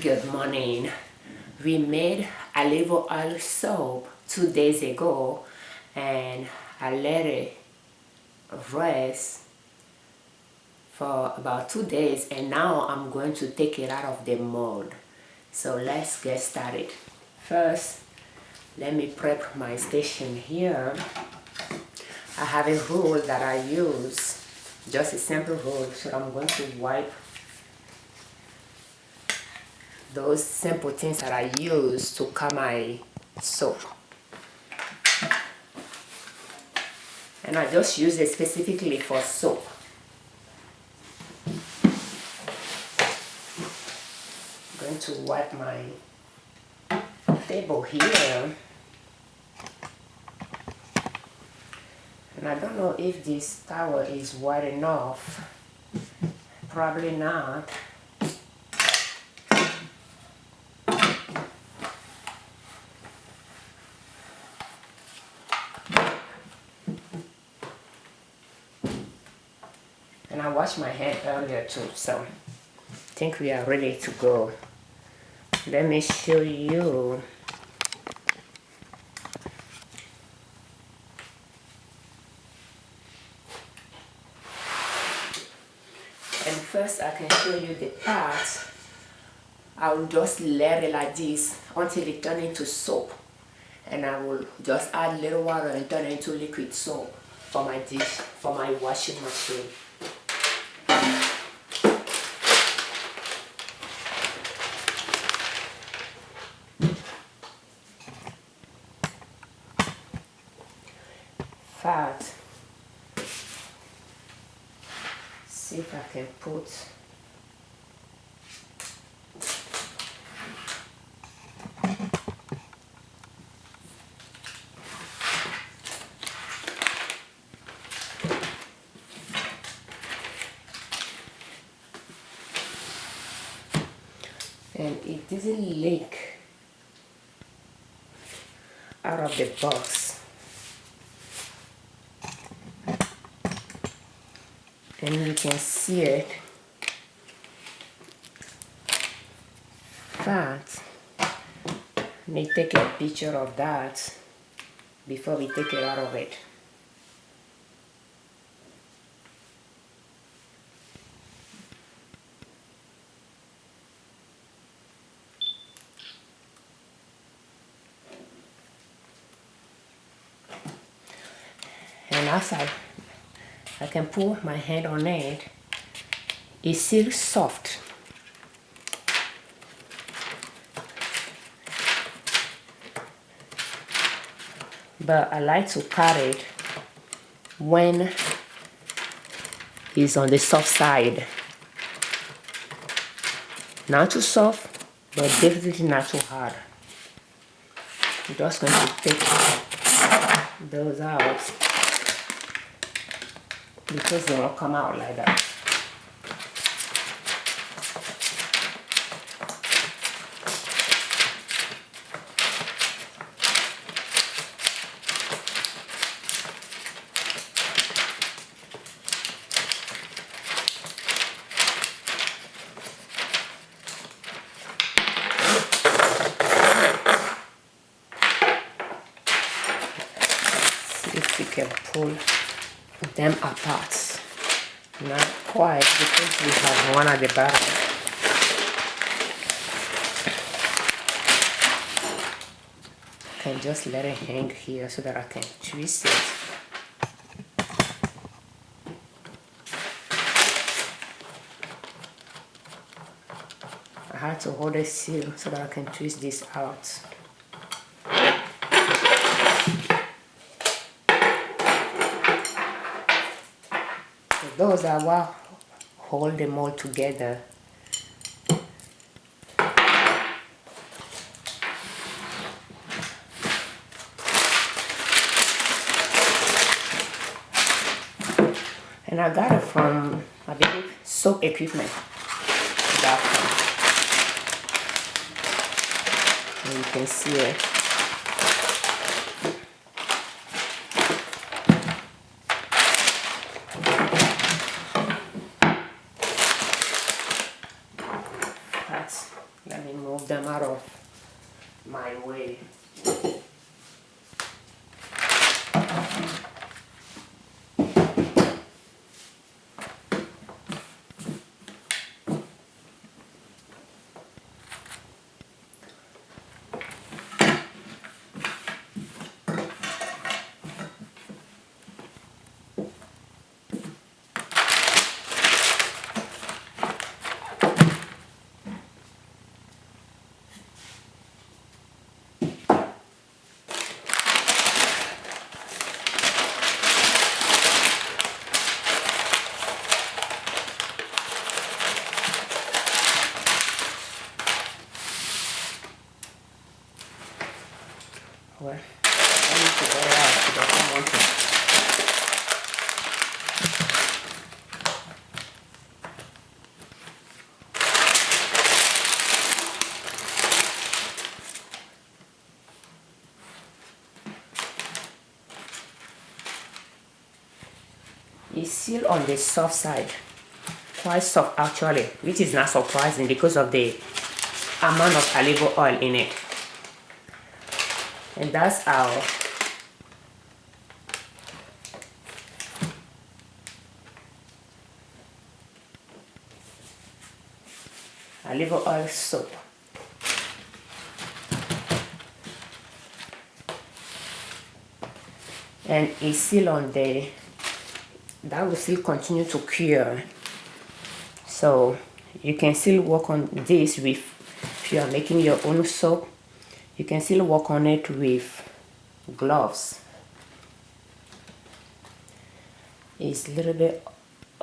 Good morning. We made olive oil soap 2 days ago and I let it rest for about 2 days, and now I'm going to take it out of the mold. So let's get started. First, let me prep my station here. I have a roll that I use, just a simple roll, so I'm going to wipe those simple things that I use to cut my soap. And I just use it specifically for soap. I'm going to wipe my table here. And I don't know if this towel is wide enough. Probably not. And I washed my hand earlier too, so I think we are ready to go. Let me show you. And first I can show you the part. I will just let it like this until it turns into soap. And I will just add little water and turn it into liquid soap for my dish, for my washing machine. Fat. See if I can put and it didn't leak out of the box. And you can see it fat. Let me take a picture of that before we take it out of it. And as I can put my hand on it, it's still soft. But I like to cut it when it's on the soft side. Not too soft, but definitely not too hard. I'm just going to take those out because they won't come out like that. See if we can pull them apart. Not quite, because we have one at the bottom. I can just let it hang here so that I can twist it. I had to hold it still so that I can twist this out. Those are what hold them all together. And I got it from, I believe, soap equipment. And you can see it. Let me me move them out of my way. Well, I need to get it out because I don't want to. It's still on the soft side, quite soft actually, which is not surprising because of the amount of olive oil in it. And that's our olive oil soap. And it's still on the, that will still continue to cure. So you can still work on this with, if you are making your own soap, you can still work on it with gloves. It's a little bit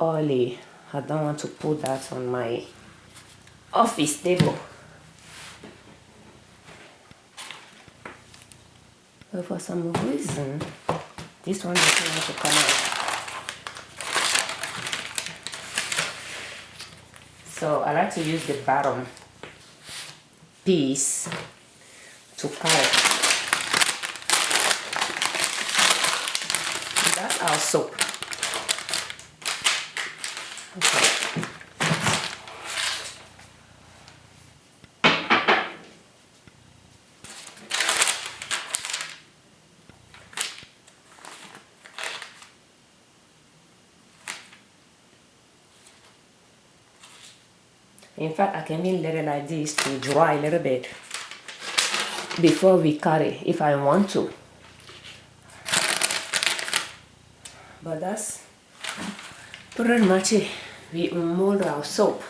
oily. I don't want to put that on my office table. But for some reason, this one doesn't want to come out. So I like to use the bottom piece to cut. That's our soap. Okay. In fact, I can even let it like this to dry a little bit before we cut it if I want to. But that's pretty much it. We mold our soap.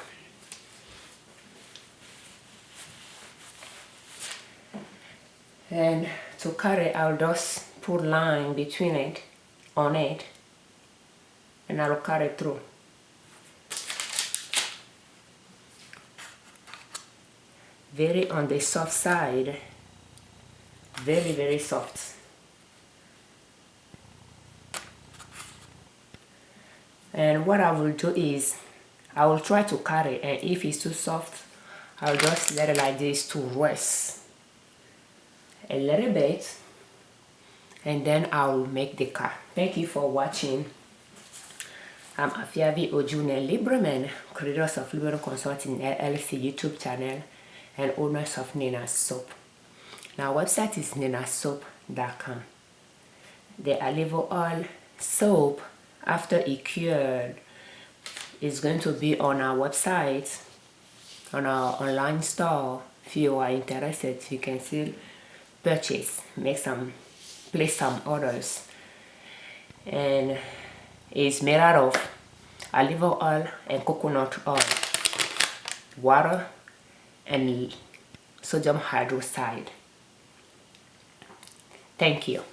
And to cut it, I'll just put line between it, on it, and I'll cut it through. Very on the soft side, very soft. And what I will do is I will try to cut it, and if it's too soft, I'll just let it like this to rest a little bit, and then I'll make the cut. Thank you for watching. I'm Afiavi Ojune Liberman, creators of Liberman Consulting L.L.C YouTube channel and owners of Nina's Soap. Now, website is ninasoap.com. The olive oil soap, after it cured, is going to be on our website, on our online store. If you are interested, you can still purchase, place some orders. And it's made out of olive oil and coconut oil, water, and sodium hydroxide. Thank you.